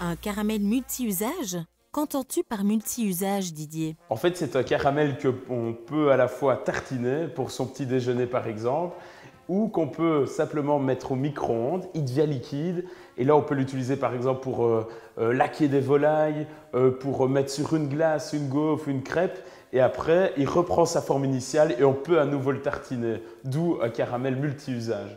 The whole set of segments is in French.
un caramel multi-usage? Qu'entends-tu par multi-usage, Didier? En fait, c'est un caramel qu'on peut à la fois tartiner pour son petit déjeuner par exemple, ou qu'on peut simplement mettre au micro-ondes, il devient liquide, et là on peut l'utiliser par exemple pour laquer des volailles, pour mettre sur une glace, une gaufre, une crêpe, et après il reprend sa forme initiale et on peut à nouveau le tartiner, d'où un caramel multi-usage.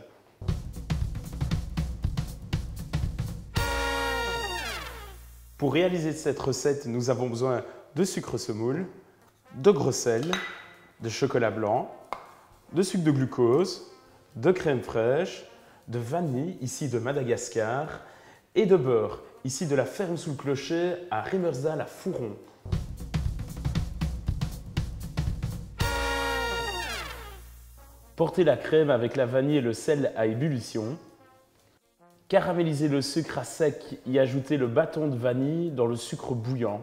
Pour réaliser cette recette, nous avons besoin de sucre semoule, de gros sel, de chocolat blanc, de sucre de glucose, de crème fraîche, de vanille, ici de Madagascar, et de beurre, ici de la ferme sous le clocher à Rimersdale à Fouron. Portez la crème avec la vanille et le sel à ébullition. Caramélisez le sucre à sec, y ajouter le bâton de vanille dans le sucre bouillant.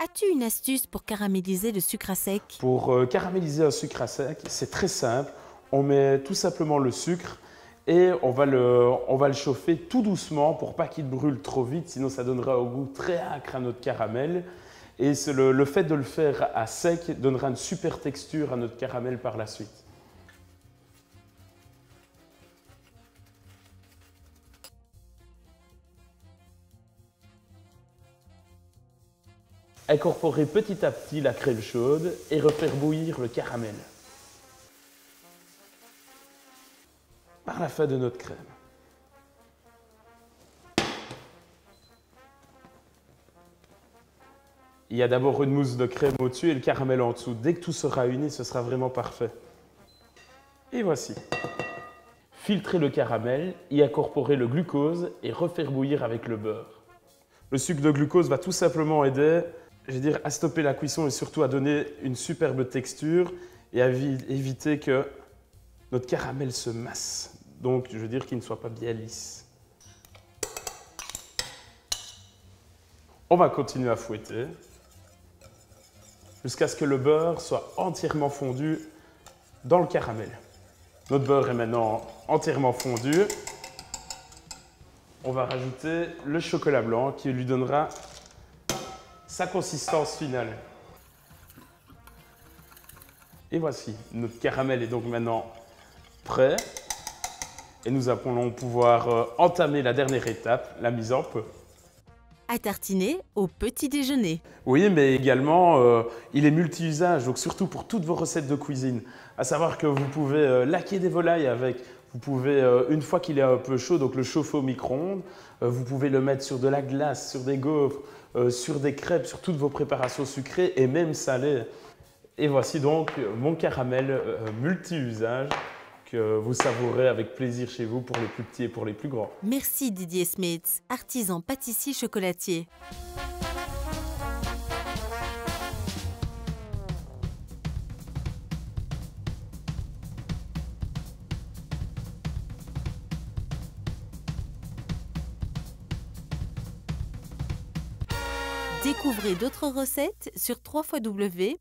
As-tu une astuce pour caraméliser le sucre à sec? Pour caraméliser un sucre à sec, c'est très simple. On met tout simplement le sucre et on va le chauffer tout doucement pour pas qu'il brûle trop vite, sinon ça donnera un goût très âcre à notre caramel. Et le fait de le faire à sec donnera une super texture à notre caramel par la suite. Incorporer petit à petit la crème chaude et refaire bouillir le caramel. Par la fin de notre crème. Il y a d'abord une mousse de crème au-dessus et le caramel en dessous. Dès que tout sera uni, ce sera vraiment parfait. Et voici. Filtrer le caramel, y incorporer le glucose et refaire bouillir avec le beurre. Le sucre de glucose va tout simplement aider, à stopper la cuisson et surtout à donner une superbe texture et à éviter que notre caramel se masse. Donc, qu'il ne soit pas bien lisse. On va continuer à fouetter jusqu'à ce que le beurre soit entièrement fondu dans le caramel. Notre beurre est maintenant entièrement fondu. On va rajouter le chocolat blanc qui lui donnera sa consistance finale. Et voici, notre caramel est donc maintenant prêt. Et nous allons pouvoir entamer la dernière étape, la mise en pot. À tartiner au petit déjeuner. Oui, mais également, il est multi-usage, donc surtout pour toutes vos recettes de cuisine. À savoir que vous pouvez laquer des volailles avec, vous pouvez, une fois qu'il est un peu chaud, donc le chauffer au micro-ondes, vous pouvez le mettre sur de la glace, sur des gaufres, sur des crêpes, sur toutes vos préparations sucrées et même salées. Et voici donc mon caramel multi-usage que vous savourez avec plaisir chez vous pour les plus petits et pour les plus grands. Merci Didier Smits, artisan pâtissier chocolatier. Découvrez d'autres recettes sur www.omiam.tv.